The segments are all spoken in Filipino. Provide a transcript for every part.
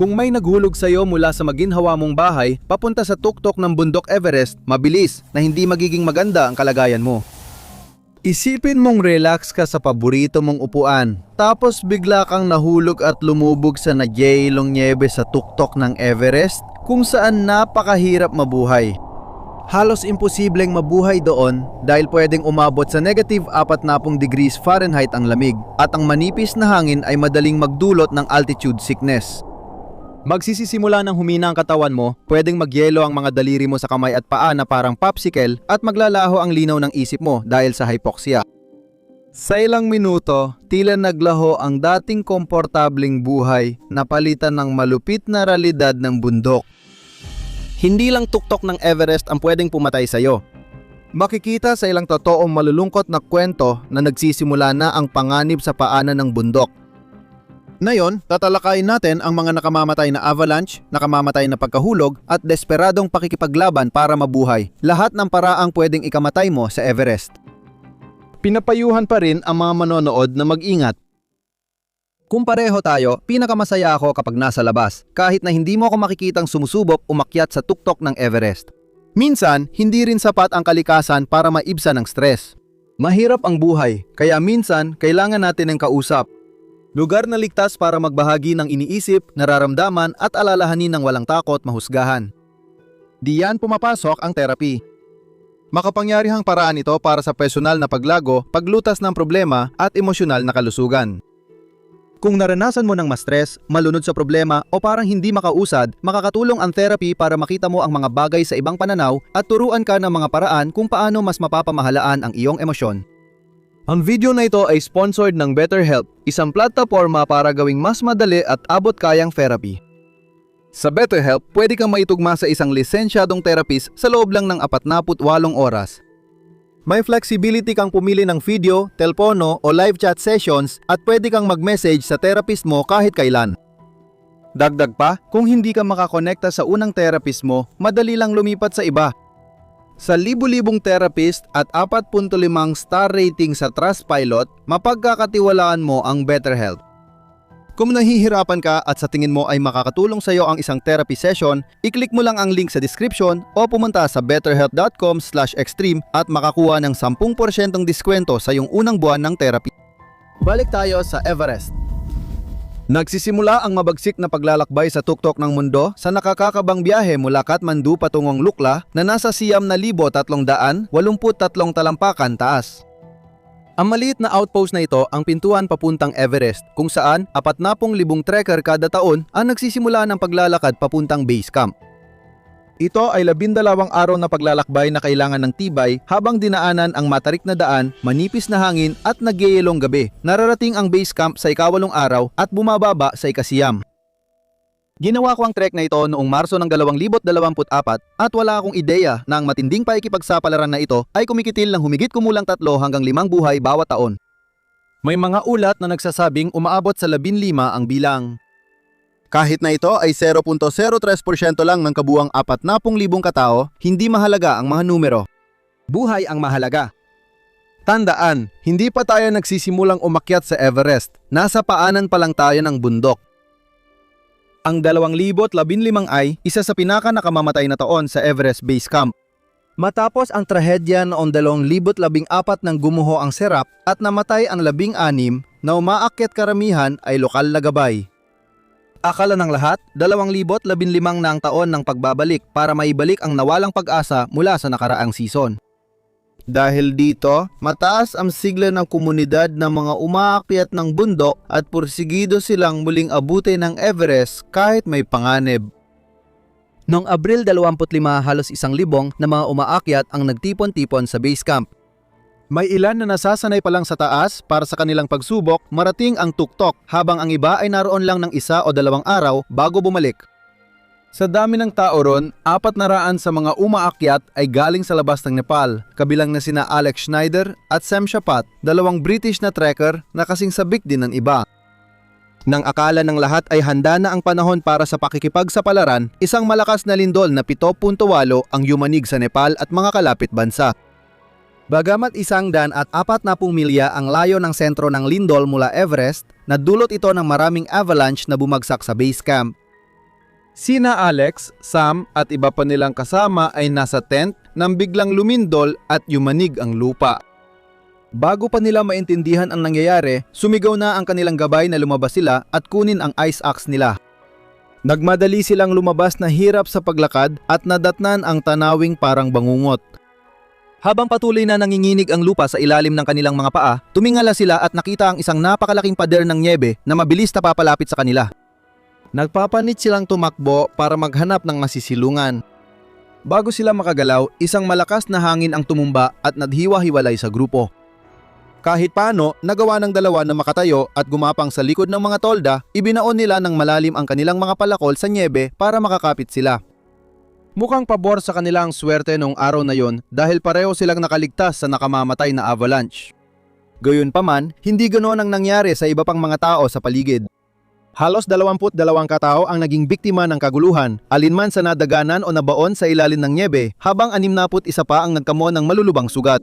Kung may naghulog sa'yo mula sa maginhawa mong bahay papunta sa tuktok ng bundok Everest, mabilis na hindi magiging maganda ang kalagayan mo. Isipin mong relax ka sa paborito mong upuan, tapos bigla kang nahulog at lumubog sa nagyelong nyebe sa tuktok ng Everest kung saan napakahirap mabuhay. Halos imposibleng mabuhay doon dahil pwedeng umabot sa negative 40 degrees Fahrenheit ang lamig at ang manipis na hangin ay madaling magdulot ng altitude sickness. Magsisisimula ng humina ang katawan mo, pwedeng magyelo ang mga daliri mo sa kamay at paa na parang popsicle at maglalaho ang linaw ng isip mo dahil sa hypoxia. Sa ilang minuto, tila naglaho ang dating komportabling buhay na palitan ng malupit na realidad ng bundok. Hindi lang tuktok ng Everest ang pwedeng pumatay sa'yo. Makikita sa ilang totoong malulungkot na kwento na nagsisimula na ang panganib sa paanan ng bundok. Ngayon, tatalakayin natin ang mga nakamamatay na avalanche, nakamamatay na pagkahulog at desperadong pakikipaglaban para mabuhay. Lahat ng paraang pwedeng ikamatay mo sa Everest. Pinapayuhan pa rin ang mga manonood na mag-ingat. Kung pareho tayo, pinakamasaya ako kapag nasa labas, kahit na hindi mo ako makikitang sumusubok umakyat sa tuktok ng Everest. Minsan, hindi rin sapat ang kalikasan para maibsan ang stress. Mahirap ang buhay, kaya minsan kailangan natin ng kausap. Lugar na ligtas para magbahagi ng iniisip, nararamdaman at alalahanin ng walang takot mahusgahan. Diyan pumapasok ang therapy. Makapangyarihang paraan ito para sa personal na paglago, paglutas ng problema at emosyonal na kalusugan. Kung naranasan mo ng ma-stress, malunod sa problema o parang hindi makausad, makakatulong ang therapy para makita mo ang mga bagay sa ibang pananaw at turuan ka ng mga paraan kung paano mas mapapamahalaan ang iyong emosyon. Ang video na ito ay sponsored ng BetterHelp, isang plataporma para gawing mas madali at abot-kayang therapy. Sa BetterHelp, pwede kang maitugma sa isang lisensyadong therapist sa loob lang ng 48 oras. May flexibility kang pumili ng video, telepono o live chat sessions at pwede kang mag-message sa therapist mo kahit kailan. Dagdag pa, kung hindi ka makakonekta sa unang therapist mo, madali lang lumipat sa iba. Sa libu-libong therapist at 4.5 star rating sa Trustpilot, mapagkakatiwalaan mo ang BetterHelp. Kung nahihirapan ka at sa tingin mo ay makakatulong sa iyo ang isang therapy session, i-click mo lang ang link sa description o pumunta sa betterhelp.com/extreme at makakuha ng 10% diskwento sa iyong unang buwan ng therapy. Balik tayo sa Everest. Nagsisimula ang mabagsik na paglalakbay sa tuktok ng mundo sa nakakakabang biyahe mula Kathmandu patungong Lukla na nasa 9,383 talampakan taas. Ang maliit na outpost na ito ang pintuan papuntang Everest kung saan 40,000 trekker kada taon ang nagsisimula ng paglalakad papuntang base camp. Ito ay 12 araw na paglalakbay na kailangan ng tibay habang dinaanan ang matarik na daan, manipis na hangin at nagyeyelong gabi. Nararating ang base camp sa ika-8 araw at bumababa sa ika-9. Ginawa ko ang trek na ito noong Marso ng 2024 at wala akong ideya na ang matinding pakikipagsapalaran na ito ay kumikitil ng humigit kumulang 3 hanggang 5 buhay bawat taon. May mga ulat na nagsasabing umaabot sa 15 ang bilang. Kahit na ito ay 0.03% lang ng kabuuang 40,000 katao, hindi mahalaga ang mga numero. Buhay ang mahalaga. Tandaan, hindi pa tayo nagsisimulang umakyat sa Everest, nasa paanan pa lang tayo ng bundok. Ang 2015 ay isa sa pinaka nakamamatay na taon sa Everest Base Camp. Matapos ang trahedya noong 2014 nang gumuho ang serap at namatay ang 16 na umaakyat karamihan ay lokal na gabay. Akala ng lahat, 2015 na ang taon ng pagbabalik para maibalik ang nawalang pag-asa mula sa nakaraang season. Dahil dito, mataas ang sigla ng komunidad ng mga umaakyat ng bundok at pursigido silang muling abutin ng Everest kahit may panganib. Noong Abril 25, halos 1,000 na mga umaakyat ang nagtipon-tipon sa base camp. May ilan na nasasanay pa lang sa taas para sa kanilang pagsubok marating ang tuktok habang ang iba ay naroon lang ng 1 o 2 araw bago bumalik. Sa dami ng tao ron, 400 sa mga umaakyat ay galing sa labas ng Nepal, kabilang na sina Alex Schneider at Sam Shapat, 2 British na trekker na kasing sabik din ng iba. Nang akala ng lahat ay handa na ang panahon para sa pakikipagsapalaran, isang malakas na lindol na 7.8 ang yumanig sa Nepal at mga kalapit bansa. Bagamat 140 milya ang layo ng sentro ng lindol mula Everest, nadulot ito ng maraming avalanche na bumagsak sa base camp. Sina Alex, Sam at iba pa nilang kasama ay nasa tent nang biglang lumindol at yumanig ang lupa. Bago pa nila maintindihan ang nangyayari, sumigaw na ang kanilang gabay na lumabas sila at kunin ang ice axe nila. Nagmadali silang lumabas na hirap sa paglakad at nadatnan ang tanawing parang bangungot. Habang patuloy na nanginginig ang lupa sa ilalim ng kanilang mga paa, tumingala sila at nakita ang isang napakalaking pader ng nyebe na mabilis na papalapit sa kanila. Nagpapanit silang tumakbo para maghanap ng masisilungan. Bago sila makagalaw, isang malakas na hangin ang tumumba at nadhiwa-hiwalay sa grupo. Kahit paano, nagawa ng dalawa na makatayo at gumapang sa likod ng mga tolda, ibinaon nila ng malalim ang kanilang mga palakol sa nyebe para makakapit sila. Mukhang pabor sa kanilang swerte noong araw na yon dahil pareho silang nakaligtas sa nakamamatay na avalanche. Gayunpaman, hindi ganoon ang nangyari sa iba pang mga tao sa paligid. Halos 22 katao ang naging biktima ng kaguluhan, alinman sa nadaganan o nabaon sa ilalim ng nyebe, habang 61 pa ang nagkamo ng malulubang sugat.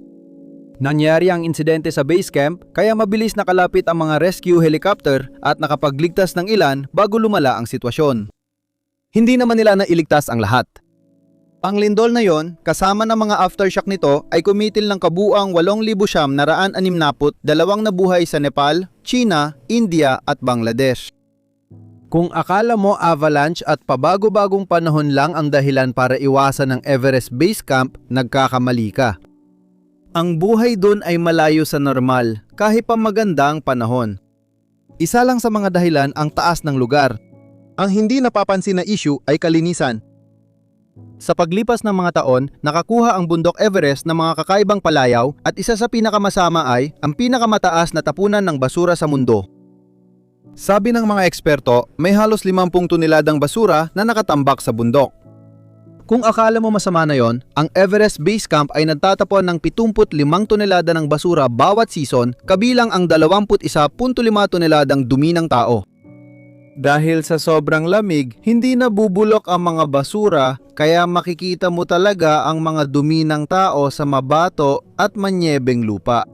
Nangyari ang insidente sa base camp kaya mabilis nakalapit ang mga rescue helicopter at nakapagligtas ng ilan bago lumala ang sitwasyon. Hindi naman nila nailigtas ang lahat. Ang lindol na yon, kasama ng mga aftershock nito ay kumitil ng kabuang 8,962 nabuhay sa Nepal, China, India at Bangladesh. Kung akala mo avalanche at pabago-bagong panahon lang ang dahilan para iwasan ang Everest Base Camp, nagkakamali ka. Ang buhay doon ay malayo sa normal, kahit pa maganda ang panahon. Isa lang sa mga dahilan ang taas ng lugar. Ang hindi napapansin na issue ay kalinisan. Sa paglipas ng mga taon, nakakuha ang bundok Everest ng mga kakaibang palayaw at isa sa pinakamasama ay ang pinakamataas na tapunan ng basura sa mundo. Sabi ng mga eksperto, may halos 50 toneladang basura na nakatambak sa bundok. Kung akala mo masama na yon, ang Everest Base Camp ay nagtatapon ng 75 tonelada ng basura bawat season, kabilang ang 21.5 toneladang dumi ng tao. Dahil sa sobrang lamig, hindi nabubulok ang mga basura, kaya makikita mo talaga ang mga dumi ng tao sa mabato at manyebeng lupa.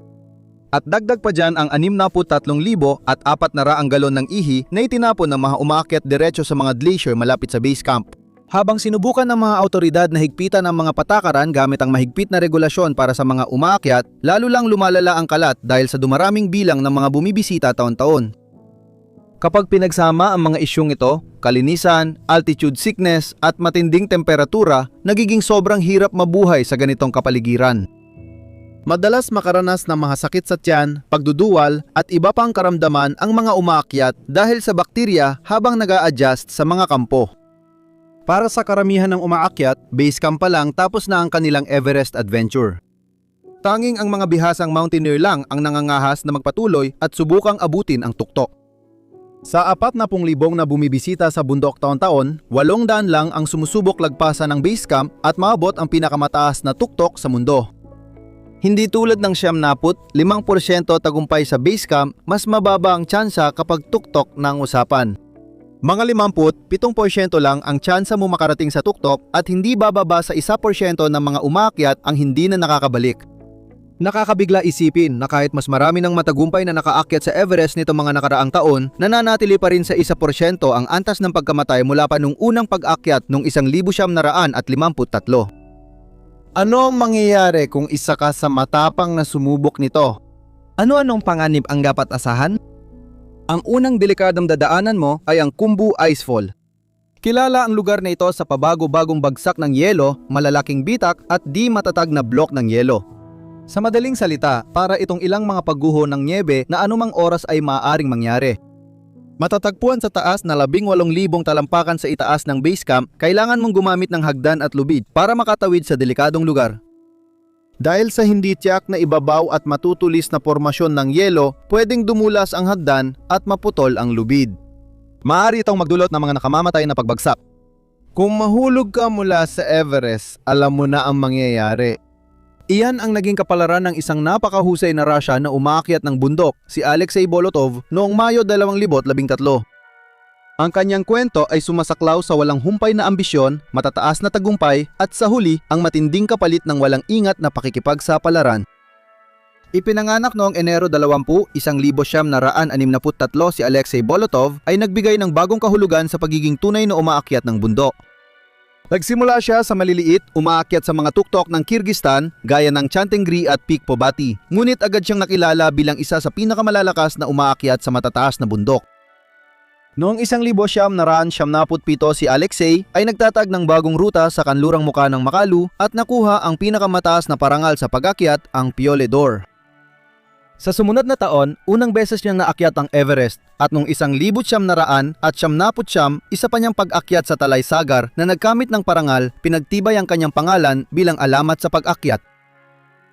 At dagdag pa dyan ang 63,400 galon ng ihi na itinapon ng mga umaakyat diretso sa mga glacier malapit sa base camp. Habang sinubukan ng mga autoridad na higpitan ang mga patakaran gamit ang mahigpit na regulasyon para sa mga umaakyat, lalo lang lumalala ang kalat dahil sa dumaraming bilang ng mga bumibisita taon-taon. Kapag pinagsama ang mga isyung ito, kalinisan, altitude sickness at matinding temperatura, nagiging sobrang hirap mabuhay sa ganitong kapaligiran. Madalas makaranas ng mga sakit sa tiyan, pagduduwal at iba pang karamdaman ang mga umaakyat dahil sa bakterya habang nag-a-adjust sa mga kampo. Para sa karamihan ng umaakyat, base camp pa lang tapos na ang kanilang Everest adventure. Tanging ang mga bihasang mountaineer lang ang nangangahas na magpatuloy at subukang abutin ang tuktok. Sa 40,000 na bumibisita sa bundok taon-taon, 800 lang ang sumusubok lagpasan ng base camp at maabot ang pinakamataas na tuktok sa mundo. Hindi tulad ng 5% tagumpay sa base camp, mas mababa ang tsansa kapag tuktok ng usapan. Mga 57% lang ang tsansa mo makarating sa tuktok at hindi bababa sa 1% ng mga umaakyat ang hindi na nakakabalik. Nakakabigla isipin na kahit mas marami ng matagumpay na nakaakyat sa Everest nito mga nakaraang taon, nananatili pa rin sa 1% ang antas ng pagkamatay mula pa nung unang pag-akyat noong 1953. Ano ang mangyayari kung isa ka sa matapang na sumubok nito? Ano-anong panganib ang dapat asahan? Ang unang delikadong dadaanan mo ay ang Khumbu Icefall. Kilala ang lugar na ito sa pabago-bagong bagsak ng yelo, malalaking bitak at di matatag na blok ng yelo. Sa madaling salita, para itong ilang mga pagguho ng nyebe na anumang oras ay maaaring mangyari. Matatagpuan sa taas na 18,000 talampakan sa itaas ng base camp, kailangan mong gumamit ng hagdan at lubid para makatawid sa delikadong lugar. Dahil sa hindi tiyak na ibabaw at matutulis na formasyon ng yelo, pwedeng dumulas ang hagdan at maputol ang lubid. Maaari itong magdulot ng mga nakamamatay na pagbagsak. Kung mahulog ka mula sa Everest, alam mo na ang mangyayari. Iyan ang naging kapalaran ng isang napakahusay na Russia na umaakyat ng bundok, si Alexei Bolotov, noong Mayo 2013. Ang kanyang kwento ay sumasaklaw sa walang humpay na ambisyon, matataas na tagumpay at sa huli ang matinding kapalit ng walang ingat na pakikipagsapalaran. Ipinanganak noong Enero 20, 1963 si Alexei Bolotov ay nagbigay ng bagong kahulugan sa pagiging tunay na umaakyat ng bundok. Nagsimula siya sa maliliit, umaakyat sa mga tuktok ng Kyrgyzstan gaya ng Chantengri at Peak Pobati. Ngunit agad siyang nakilala bilang isa sa pinakamalalakas na umaakyat sa matataas na bundok. Noong 1977 si Alexei ay nagtatag ng bagong ruta sa kanlurang muka ng Makalu at nakuha ang pinakamataas na parangal sa pag-akyat, ang Piole d'Or. Sa sumunod na taon, unang beses niyang naakyat ang Everest at noong 1979, isa pa niyang pag-akyat sa Talay-Sagar na nagkamit ng parangal, pinagtibay ang kanyang pangalan bilang alamat sa pag-akyat.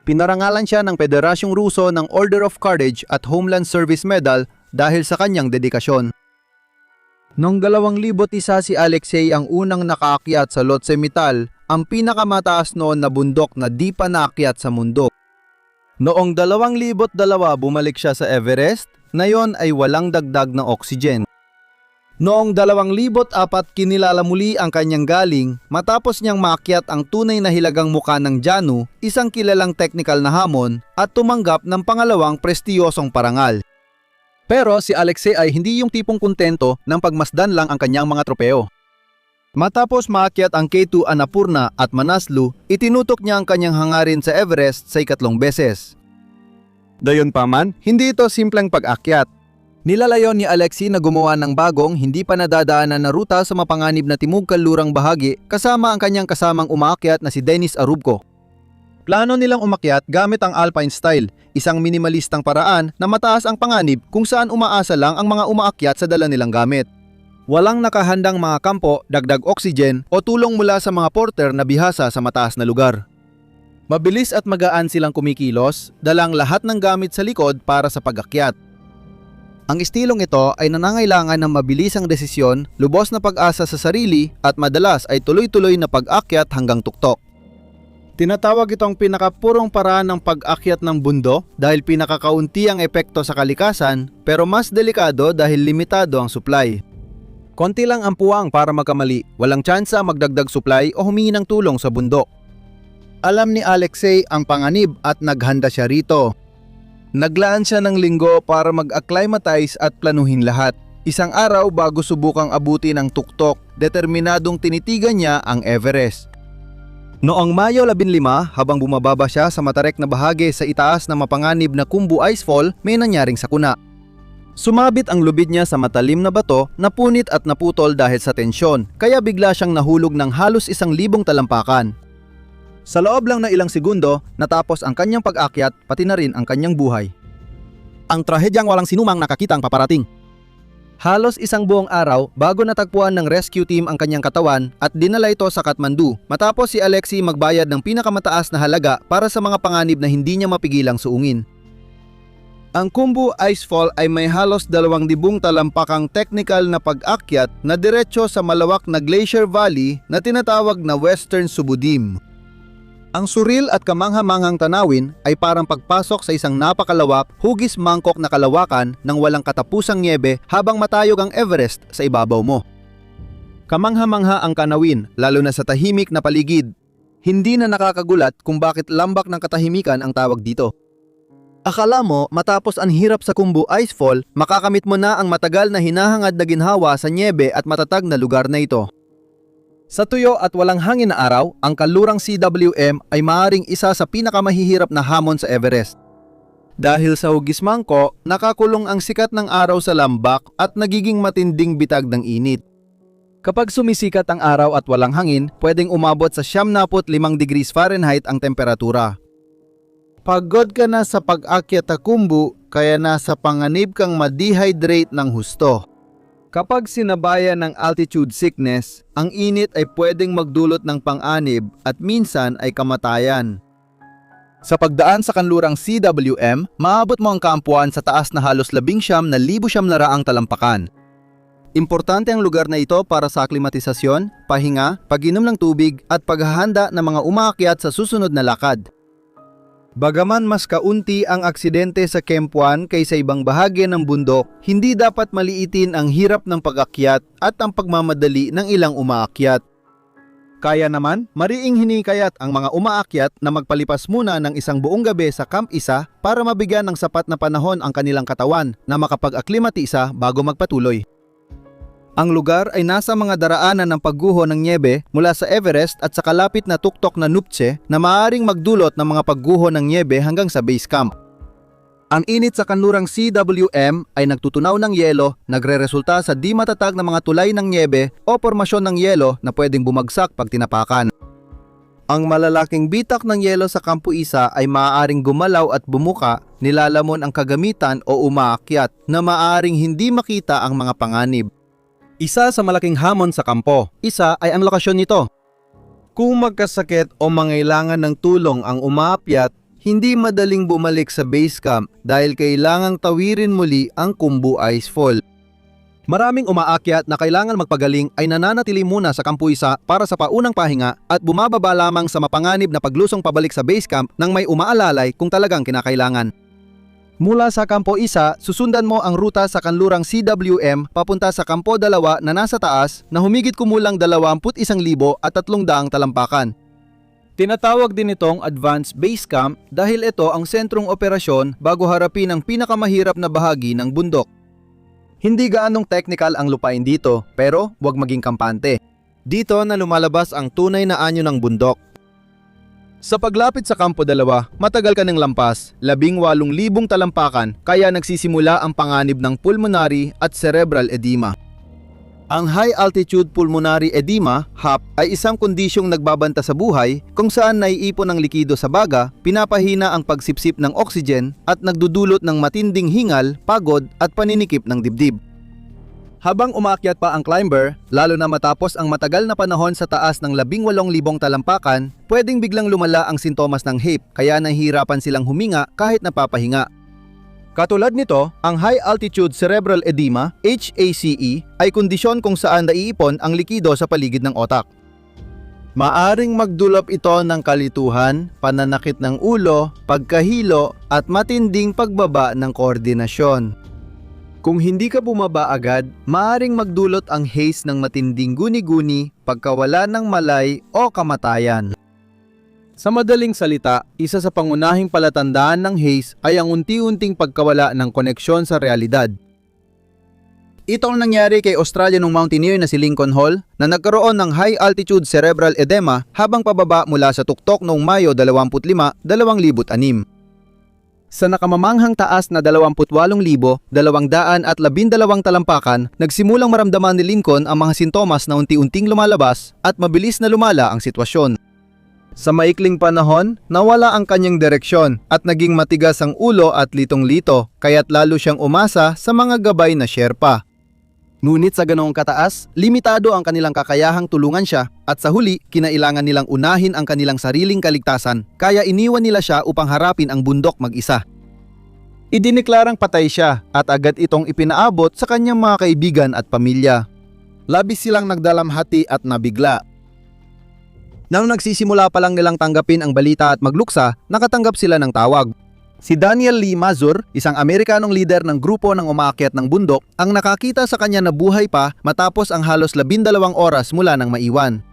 Pinarangalan siya ng Federasyong Ruso ng Order of Courage at Homeland Service Medal dahil sa kanyang dedikasyon. Noong 2001 si Alexei ang unang nakaakyat sa Lhotse Mital, ang pinakamataas noon na bundok na di pa naakyat sa mundo. Noong 2002 bumalik siya sa Everest, na yon ay walang dagdag na oxygen. Noong 2004 kinilala muli ang kanyang galing matapos niyang maakyat ang tunay na hilagang muka ng Janu, isang kilalang technical na hamon, at tumanggap ng pangalawang prestiyosong parangal. Pero si Alexei ay hindi yung tipong kontento nang pagmasdan lang ang kanyang mga tropeo. Matapos maakyat ang K2 Annapurna at Manaslu, itinutok niya ang kanyang hangarin sa Everest sa ikatlong beses. Gayunpaman, hindi ito simpleng pag-akyat. Nilalayon ni Alexei na gumawa ng bagong, hindi pa nadadaanan na ruta sa mapanganib na timog-kanlurang bahagi kasama ang kanyang kasamang umaakyat na si Denis Arubko. Plano nilang umakyat gamit ang Alpine Style, isang minimalistang paraan na mataas ang panganib kung saan umaasa lang ang mga umaakyat sa dala nilang gamit. Walang nakahandang mga kampo, dagdag oxygen o tulong mula sa mga porter na bihasa sa mataas na lugar. Mabilis at magaan silang kumikilos, dalang lahat ng gamit sa likod para sa pag-akyat. Ang estilong ito ay nangangailangan ng mabilisang desisyon, lubos na pag-asa sa sarili at madalas ay tuloy-tuloy na pag-akyat hanggang tuktok. Tinatawag itong pinakapurong paraan ng pag-akyat ng bundo dahil pinakakaunti ang epekto sa kalikasan pero mas delikado dahil limitado ang supply. Konti lang ang puwang para magkamali, walang tsansa magdagdag supply o humingi ng tulong sa bundok. Alam ni Alexei ang panganib at naghanda siya rito. Naglaan siya ng linggo para mag-acclimatize at planuhin lahat. Isang araw bago subukang abutin ang tuktok, determinadong tinitigan niya ang Everest. Noong Mayo 15, habang bumababa siya sa matarek na bahagi sa itaas na mapanganib na Khumbu Icefall, may nangyaring sakuna. Sumabit ang lubid niya sa matalim na bato, napunit at naputol dahil sa tensyon, kaya bigla siyang nahulog ng halos 1,000 talampakan. Sa loob lang na ilang segundo, natapos ang kanyang pag-akyat pati na rin ang kanyang buhay. Ang trahedyang walang sinumang nakakitang paparating. Halos isang buong araw bago natagpuan ng rescue team ang kanyang katawan at dinala ito sa Kathmandu matapos si Alexei magbayad ng pinakamataas na halaga para sa mga panganib na hindi niya mapigilang suungin. Ang Khumbu Icefall ay may halos 2,000 talampakang technical na pag-akyat na diretso sa malawak na glacier valley na tinatawag na Western Subudim. Ang suril at kamangha-manghang tanawin ay parang pagpasok sa isang napakalawak, hugis mangkok na kalawakan ng walang katapusang niebe habang matayog ang Everest sa ibabaw mo. Kamangha-mangha ang kanawin, lalo na sa tahimik na paligid. Hindi na nakakagulat kung bakit lambak ng katahimikan ang tawag dito. Akala mo matapos ang hirap sa Khumbu Icefall, makakamit mo na ang matagal na hinahangad na ginhawa sa niebe at matatag na lugar na ito. Sa tuyo at walang hangin na araw, ang kanlurang CWM ay maaaring isa sa pinakamahihirap na hamon sa Everest. Dahil sa hugis mangko, nakakulong ang sikat ng araw sa lambak at nagiging matinding bitag ng init. Kapag sumisikat ang araw at walang hangin, pwedeng umabot sa 75 degrees Fahrenheit ang temperatura. Pagod ka na sa pag-akyat sa Khumbu, kaya nasa panganib kang ma-dehydrate ng husto. Kapag sinabayan ng altitude sickness, ang init ay pwedeng magdulot ng pang-anib at minsan ay kamatayan. Sa pagdaan sa kanlurang CWM, maabot mo ang kaampuan sa taas na halos 19,700 talampakan. Importante ang lugar na ito para sa aklimatisasyon, pahinga, pag-inom ng tubig at paghahanda ng mga umaakyat sa susunod na lakad. Bagaman mas kaunti ang aksidente sa Camp 1 kaysa ibang bahagi ng bundok, hindi dapat maliitin ang hirap ng pag-akyat at ang pagmamadali ng ilang umaakyat. Kaya naman, mariing hinikayat ang mga umaakyat na magpalipas muna ng isang buong gabi sa Camp 1 para mabigyan ng sapat na panahon ang kanilang katawan na makapag-aklimatisa bago magpatuloy. Ang lugar ay nasa mga daraanan ng pagguho ng nyebe mula sa Everest at sa kalapit na tuktok na Nuptse na maaaring magdulot ng mga pagguho ng nyebe hanggang sa base camp. Ang init sa kanlurang CWM ay nagtutunaw ng yelo, nagreresulta sa di matatag na mga tulay ng nyebe o formasyon ng yelo na pwedeng bumagsak pag tinapakan. Ang malalaking bitak ng yelo sa Kampo 1 ay maaaring gumalaw at bumuka, nilalamon ang kagamitan o umaakyat na maaaring hindi makita ang mga panganib. Isa sa malaking hamon sa kampo, isa ay ang lokasyon nito. Kung magkasakit o mangailangan ng tulong ang umaakyat, hindi madaling bumalik sa base camp dahil kailangang tawirin muli ang Khumbu Icefall. Maraming umaakyat na kailangan magpagaling ay nananatili muna sa Kampo 1 para sa paunang pahinga at bumababa lamang sa mapanganib na paglusong pabalik sa base camp nang may umaalalay kung talagang kinakailangan. Mula sa Kampo 1, susundan mo ang ruta sa kanlurang CWM papunta sa Kampo 2 na nasa taas na humigit kumulang 21,300 talampakan. Tinatawag din itong Advanced Base Camp dahil ito ang sentrong operasyon bago harapin ang pinakamahirap na bahagi ng bundok. Hindi gaanong technical ang lupain dito, pero huwag maging kampante. Dito na lumalabas ang tunay na anyo ng bundok. Sa paglapit sa Kampo 2, matagal ka ng lampas, 18,000 talampakan, kaya nagsisimula ang panganib ng pulmonary at cerebral edema. Ang High Altitude Pulmonary Edema, HAP, ay isang kondisyong nagbabanta sa buhay kung saan naiipon ang likido sa baga, pinapahina ang pagsipsip ng oxygen at nagdudulot ng matinding hingal, pagod at paninikip ng dibdib. Habang umaakyat pa ang climber, lalo na matapos ang matagal na panahon sa taas ng 18,000 talampakan, pwedeng biglang lumala ang sintomas ng HAPE kaya nahihirapan silang huminga kahit napapahinga. Katulad nito, ang High Altitude Cerebral Edema, HACE, ay kondisyon kung saan naiipon ang likido sa paligid ng otak. Maaring magdulot ito ng kalituhan, pananakit ng ulo, pagkahilo, at matinding pagbaba ng koordinasyon. Kung hindi ka bumaba agad, maaring magdulot ang haze ng matinding guni-guni, pagkawala ng malay o kamatayan. Sa madaling salita, isa sa pangunahing palatandaan ng haze ay ang unti-unting pagkawala ng koneksyon sa realidad. Ito ang nangyari kay Australian mountaineer na si Lincoln Hall na nagkaroon ng high altitude cerebral edema habang pababa mula sa tuktok noong Mayo 25, 2006. Sa nakamamanghang taas na 28,212 talampakan, nagsimulang maramdaman ni Lincoln ang mga sintomas na unti-unting lumalabas at mabilis na lumala ang sitwasyon. Sa maikling panahon, nawala ang kanyang direksyon at naging matigas ang ulo at litong-lito, kaya't lalo siyang umasa sa mga gabay na Sherpa. Ngunit sa ganoong kataas, limitado ang kanilang kakayahang tulungan siya at sa huli, kinailangan nilang unahin ang kanilang sariling kaligtasan, kaya iniwan nila siya upang harapin ang bundok mag-isa. Idineklarang patay siya at agad itong ipinaabot sa kanyang mga kaibigan at pamilya. Labis silang nagdalamhati at nabigla. Nang nagsisimula pa lang nilang tanggapin ang balita at magluksa, nakatanggap sila ng tawag. Si Daniel Lee Mazur, isang Amerikanong lider ng grupo ng umaakyat ng bundok, ang nakakita sa kanya na buhay pa matapos ang halos 12 oras mula nang maiwan.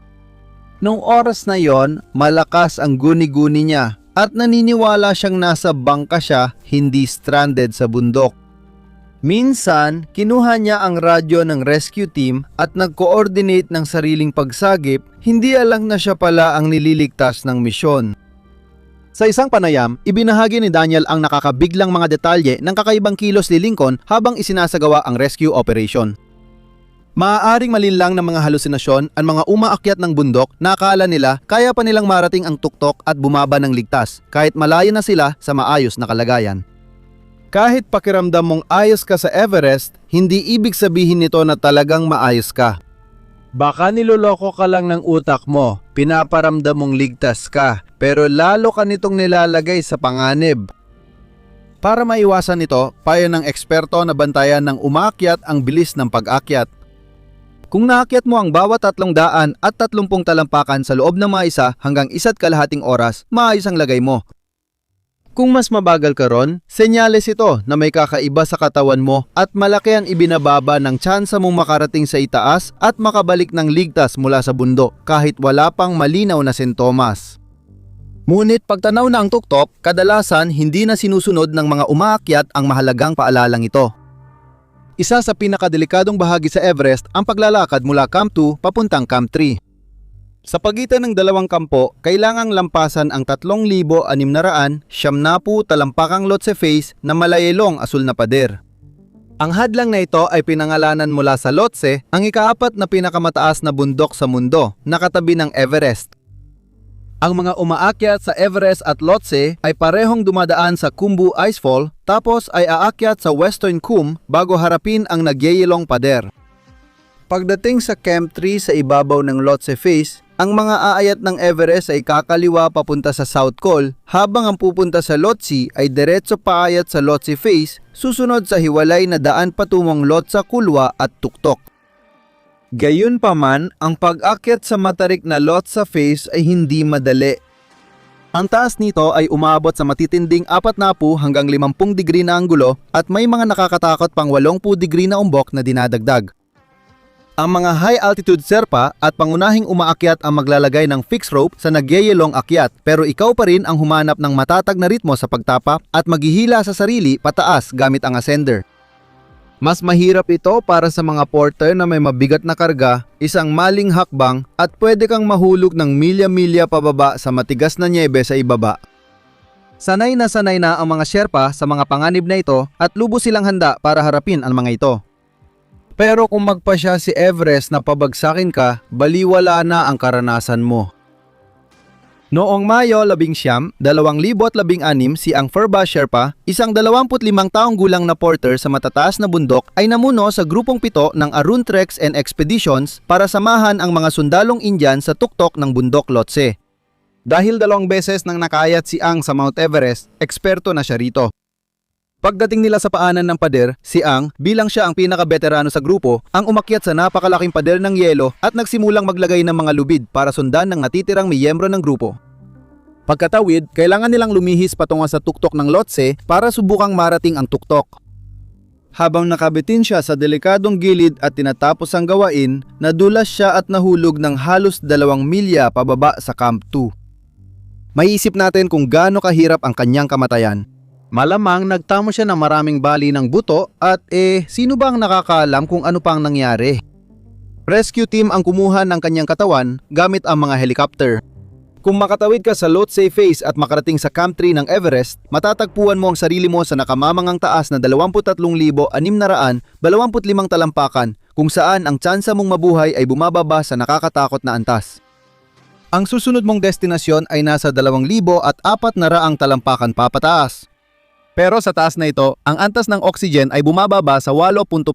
Noong oras na yon, malakas ang guni-guni niya at naniniwala siyang nasa bangka siya, hindi stranded sa bundok. Minsan, kinuha niya ang radyo ng rescue team at nag-coordinate ng sariling pagsagip, hindi alam na siya pala ang nililigtas ng misyon. Sa isang panayam, ibinahagi ni Daniel ang nakakabiglang mga detalye ng kakaibang kilos ni Lincoln habang isinasagawa ang rescue operation. Maaaring malinlang ng mga halusinasyon ang mga umaakyat ng bundok na akala nila kaya pa nilang marating ang tuktok at bumaba ng ligtas kahit malayo na sila sa maayos na kalagayan. Kahit pakiramdam mong ayos ka sa Everest, hindi ibig sabihin nito na talagang maayos ka. Baka niloloko ka lang ng utak mo, pinaparamdam mong ligtas ka, pero lalo ka nitong nilalagay sa panganib. Para maiwasan ito, payo ng eksperto na bantayan ng umaakyat ang bilis ng pag-akyat. Kung naakyat mo ang bawat 330 talampakan sa loob ng mga 1 hanggang 1.5 oras, maayos ang lagay mo. Kung mas mabagal ka ron, senyales ito na may kakaiba sa katawan mo at malaki ang ibinababa ng tsansa mong makarating sa itaas at makabalik ng ligtas mula sa bundok kahit wala pang malinaw na sintomas. Ngunit pagtanaw na ang tuktok, kadalasan hindi na sinusunod ng mga umaakyat ang mahalagang paalalang ito. Isa sa pinakadelikadong bahagi sa Everest ang paglalakad mula Camp 2 papuntang Camp 3. Sa pagitan ng dalawang kampo, kailangang lampasan ang 3,600 talampakang Lhotse Face na malayelong asul na pader. Ang hadlang na ito ay pinangalanan mula sa Lhotse, ang ikaapat na pinakamataas na bundok sa mundo, nakatabi ng Everest. Ang mga umaakyat sa Everest at Lhotse ay parehong dumadaan sa Khumbu Icefall tapos ay aakyat sa Western Khum bago harapin ang nagyeyelong pader. Pagdating sa Camp 3 sa ibabaw ng Lhotse Face, ang mga aayat ng Everest ay kakaliwa papunta sa South Col, habang ang pupunta sa Lhotse ay diretso paayat sa Lhotse Face, susunod sa hiwalay na daan patungong Lhotse Kulwa at Tuktok. Gayunpaman, ang pag-akyat sa matarik na Lhotse Face ay hindi madali. Ang taas nito ay umabot sa matitinding 40 hanggang 50 degree na anggulo at may mga nakakatakot pang 80 degree na umbok na dinadagdag. Ang mga high-altitude Sherpa at pangunahing umaakyat ang maglalagay ng fixed rope sa nagyeyelong akyat, pero ikaw pa rin ang humanap ng matatag na ritmo sa pagtapa at maghihila sa sarili pataas gamit ang ascender. Mas mahirap ito para sa mga porter na may mabigat na karga, isang maling hakbang at pwede kang mahulog ng milya-milya pababa sa matigas na nyebe sa ibaba. Sanay na ang mga Sherpa sa mga panganib na ito at lubos silang handa para harapin ang mga ito. Pero kung magpasya si Everest na pabagsakin ka, baliwala na ang karanasan mo. Noong Mayo 19, 2016, si ang Furba Sherpa, isang 25 taong gulang na porter sa matataas na bundok, ay namuno sa grupong 7 ng Arun Treks and Expeditions para samahan ang mga sundalong Indian sa tuktok ng bundok Lhotse. Dahil 2 beses nang nakayat si Ang sa Mount Everest, eksperto na siya rito. Pagdating nila sa paanan ng pader, si Ang, bilang siya ang pinaka-veterano sa grupo, ang umakyat sa napakalaking pader ng yelo at nagsimulang maglagay ng mga lubid para sundan ng natitirang miyembro ng grupo. Pagkatawid, kailangan nilang lumihis patungo sa tuktok ng Lhotse para subukang marating ang tuktok. Habang nakabitin siya sa delikadong gilid at tinatapos ang gawain, nadulas siya at nahulog ng halos 2 milya pababa sa Camp 2. Maiisip natin kung gaano kahirap ang kanyang kamatayan. Malamang nagtamo siya ng maraming bali ng buto at sino ba ang nakakaalam kung ano pang nangyari? Rescue team ang kumuha ng kanyang katawan gamit ang mga helicopter. Kung makatawid ka sa Lhotse Face at makarating sa Camp 3 ng Everest, matatagpuan mo ang sarili mo sa nakamamangang taas na 23,625 talampakan kung saan ang tsansa mong mabuhay ay bumababa sa nakakatakot na antas. Ang susunod mong destinasyon ay nasa 2,400 talampakan papataas. Pero sa taas na ito, ang antas ng oxygen ay bumababa sa 8.7%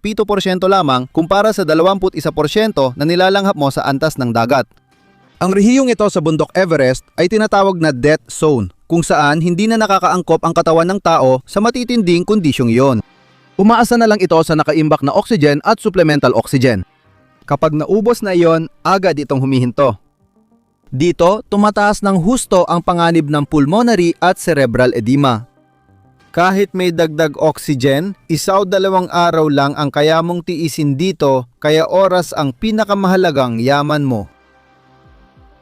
lamang kumpara sa 21% na nilalanghap mo sa antas ng dagat. Ang rehiyong ito sa bundok Everest ay tinatawag na death zone, kung saan hindi na nakakaangkop ang katawan ng tao sa matitinding kondisyong iyon. Umaasa na lang ito sa nakaimbak na oxygen at supplemental oxygen. Kapag naubos na iyon, agad itong humihinto. Dito, tumataas ng husto ang panganib ng pulmonary at cerebral edema. Kahit may dagdag oxygen, 1 o 2 araw lang ang kaya mong tiisin dito, kaya oras ang pinakamahalagang yaman mo.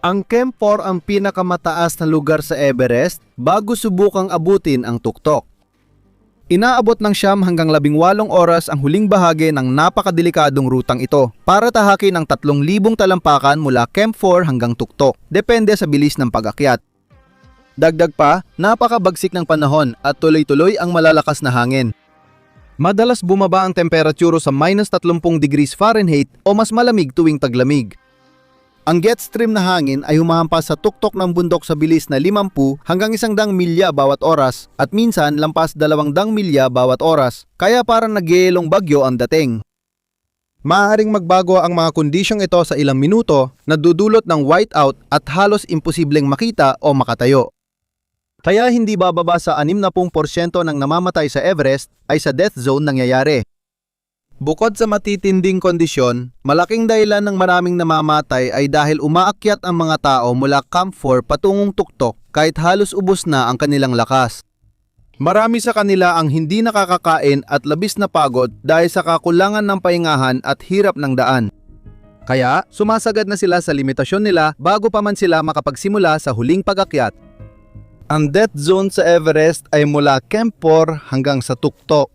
Ang Camp 4 ang pinakamataas na lugar sa Everest bago subukang abutin ang tuktok. Inaabot ng 9 hanggang 18 oras ang huling bahagi ng napakadelikadong rutang ito para tahakin ang 3,000 talampakan mula Camp 4 hanggang tuktok, depende sa bilis ng pag-akyat. Dagdag pa, napakabagsik ng panahon at tuloy-tuloy ang malalakas na hangin. Madalas bumaba ang temperatura sa -30 degrees Fahrenheit o mas malamig tuwing taglamig. Ang jet stream na hangin ay humahampas sa tuktok ng bundok sa bilis na 50 hanggang 100 milya bawat oras at minsan lampas 200 milya bawat oras, kaya parang nagyeyelong bagyo ang dating. Maaaring magbago ang mga kondisyong ito sa ilang minuto na dudulot ng whiteout at halos imposibleng makita o makatayo. Kaya hindi bababa sa 60% ng namamatay sa Everest ay sa death zone nangyayari. Bukod sa matitinding kondisyon, malaking dahilan ng maraming namamatay ay dahil umaakyat ang mga tao mula Camp 4 patungong tuktok kahit halos ubos na ang kanilang lakas. Marami sa kanila ang hindi nakakakain at labis na pagod dahil sa kakulangan ng pahingahan at hirap ng daan. Kaya sumasagad na sila sa limitasyon nila bago pa man sila makapagsimula sa huling pag-akyat. Ang death zone sa Everest ay mula Camp 4 hanggang sa tuktok.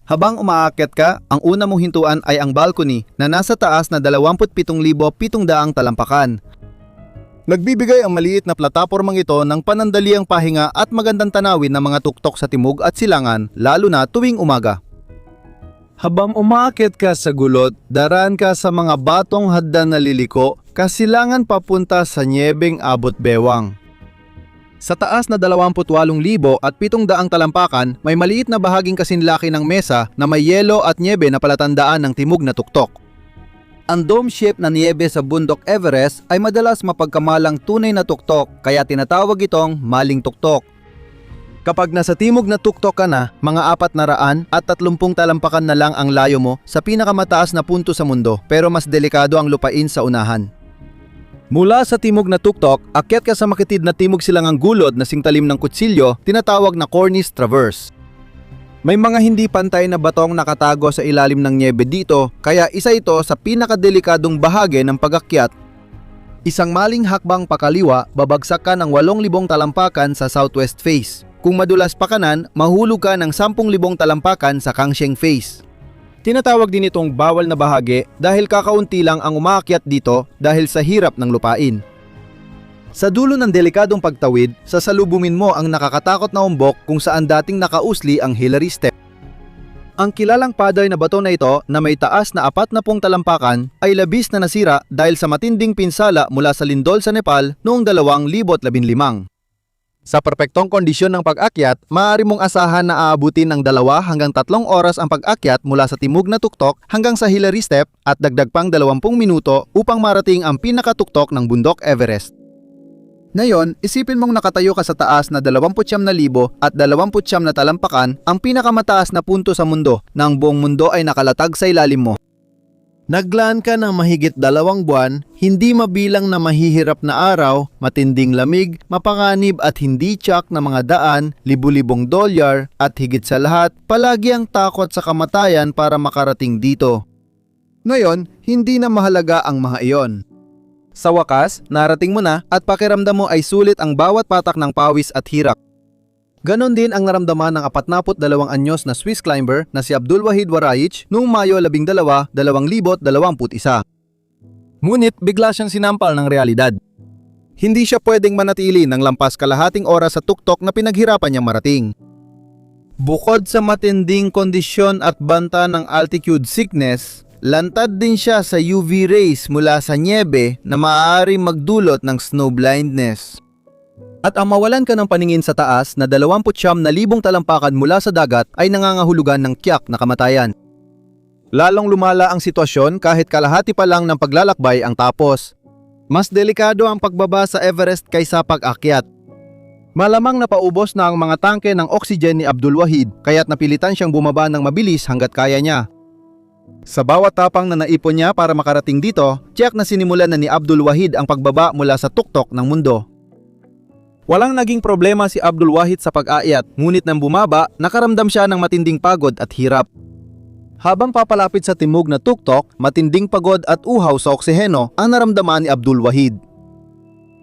Habang umaakyat ka, ang una mong hintuan ay ang balcony na nasa taas na 27,700 talampakan. Nagbibigay ang maliit na platapormang ito ng panandaliang pahinga at magandang tanawin ng mga tuktok sa timog at silangan, lalo na tuwing umaga. Habang umaakyat ka sa gulot, daraan ka sa mga batong haddan na liliko, kasilangan papunta sa Niebeng Abot Bewang. Sa taas na 28,700 talampakan, may maliit na bahaging kasinlaki ng mesa na may yelo at niebe na palatandaan ng timog na tuktok. Ang dome shape na niebe sa bundok Everest ay madalas mapagkamalang tunay na tuktok, kaya tinatawag itong maling tuktok. Kapag nasa timog na tuktok ka na, mga 430 talampakan na lang ang layo mo sa pinakamataas na punto sa mundo, pero mas delikado ang lupain sa unahan. Mula sa timog na tuktok, akyat ka sa makitid na timog silangang gulod na singtalim ng kutsilyo, tinatawag na cornice traverse. May mga hindi pantay na batong nakatago sa ilalim ng niebe dito, kaya isa ito sa pinakadelikadong bahagi ng pag-akyat. Isang maling hakbang pakaliwa, babagsak ka ng 8,000 talampakan sa southwest face. Kung madulas pa kanan, mahulog ka ng 10,000 talampakan sa Kangsheng face. Tinatawag din itong bawal na bahagi dahil kakaunti lang ang umaakyat dito dahil sa hirap ng lupain. Sa dulo ng delikadong pagtawid, sasalubungin mo ang nakakatakot na umbok kung saan dating nakausli ang Hillary Step. Ang kilalang pader na bato na ito na may taas na 40 talampakan ay labis na nasira dahil sa matinding pinsala mula sa lindol sa Nepal noong 2015. Sa perpektong kondisyon ng pag-akyat, maaari mong asahan na aabutin ng 2 hanggang 3 oras ang pag-akyat mula sa timog na tuktok hanggang sa Hillary Step at dagdag pang 20 minuto upang marating ang pinakatuktok ng bundok Everest. Ngayon, isipin mong nakatayo ka sa taas na 29,000 at 29 na talampakan, ang pinakamataas na punto sa mundo, na ang buong mundo ay nakalatag sa ilalim mo. Naglaan ka ng mahigit 2 buwan, hindi mabilang na mahihirap na araw, matinding lamig, mapanganib at hindi tiyak na mga daan, libu-libong dolyar, at higit sa lahat, palagi ang takot sa kamatayan para makarating dito. Ngayon, hindi na mahalaga ang mga iyon. Sa wakas, narating mo na at pakiramdam mo ay sulit ang bawat patak ng pawis at hirap. Ganon din ang naramdaman ng 42 anyos na Swiss climber na si Abdulwahid Waraich noong Mayo 12, 2021. Ngunit bigla siyang sinampal ng realidad. Hindi siya pwedeng manatili ng lampas kalahating oras sa tuktok na pinaghirapan niyang marating. Bukod sa matinding kondisyon at banta ng altitude sickness, lantad din siya sa UV rays mula sa niebe na maaaring magdulot ng snow blindness. At ang mawalan ka ng paningin sa taas na 29,000 talampakan mula sa dagat ay nangangahulugan ng tiyak na kamatayan. Lalong lumala ang sitwasyon kahit kalahati pa lang ng paglalakbay ang tapos. Mas delikado ang pagbaba sa Everest kaysa pag-akyat. Malamang napaubos na ang mga tangke ng oxygen ni Abdulwahid kaya't napilitan siyang bumaba ng mabilis hanggat kaya niya. Sa bawat tapang na naipon niya para makarating dito, tiyak na sinimulan na ni Abdulwahid ang pagbaba mula sa tuktok ng mundo. Walang naging problema si Abdulwahid sa pag-akyat, ngunit nang bumaba, nakaramdam siya ng matinding pagod at hirap. Habang papalapit sa timog na tuktok, matinding pagod at uhaw sa oksiheno ang naramdaman ni Abdulwahid.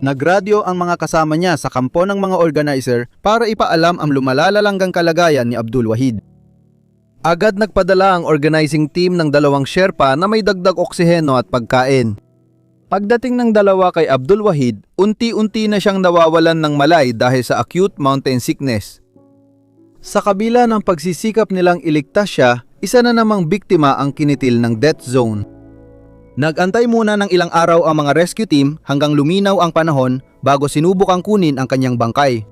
Nagradyo ang mga kasama niya sa kampo ng mga organizer para ipaalam ang lumalalalangang kalagayan ni Abdulwahid. Agad nagpadala ang organizing team ng 2 Sherpa na may dagdag oksiheno at pagkain. Pagdating ng 2 kay Abdulwahid, unti-unti na siyang nawawalan ng malay dahil sa acute mountain sickness. Sa kabila ng pagsisikap nilang iligtas siya, isa na namang biktima ang kinitil ng death zone. Nag-antay muna ng ilang araw ang mga rescue team hanggang luminaw ang panahon bago sinubukang kunin ang kanyang bangkay.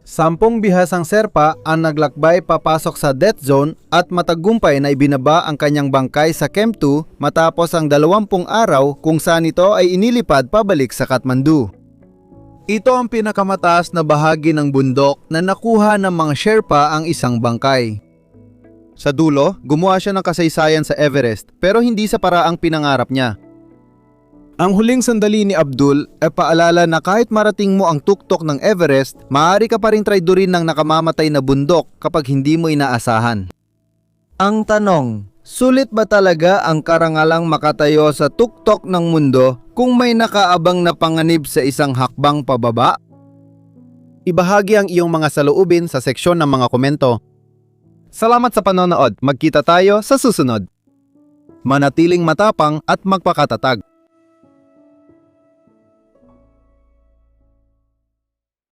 10 bihasang Sherpa ang naglakbay papasok sa death zone at matagumpay na ibinaba ang kanyang bangkay sa Camp 2 matapos ang 20 araw kung saan ito ay inilipad pabalik sa Kathmandu. Ito ang pinakamataas na bahagi ng bundok na nakuha ng mga Sherpa ang isang bangkay. Sa dulo, gumawa siya ng kasaysayan sa Everest pero hindi sa paraang pinangarap niya. Ang huling sandali ni Abdul ay paalala na kahit marating mo ang tuktok ng Everest, maaari ka pa rin traidorin ng nakamamatay na bundok kapag hindi mo inaasahan. Ang tanong, sulit ba talaga ang karangalang makatayo sa tuktok ng mundo kung may nakaabang na panganib sa isang hakbang pababa? Ibahagi ang iyong mga saloobin sa seksyon ng mga komento. Salamat sa panonood. Magkita tayo sa susunod. Manatiling matapang at magpakatatag.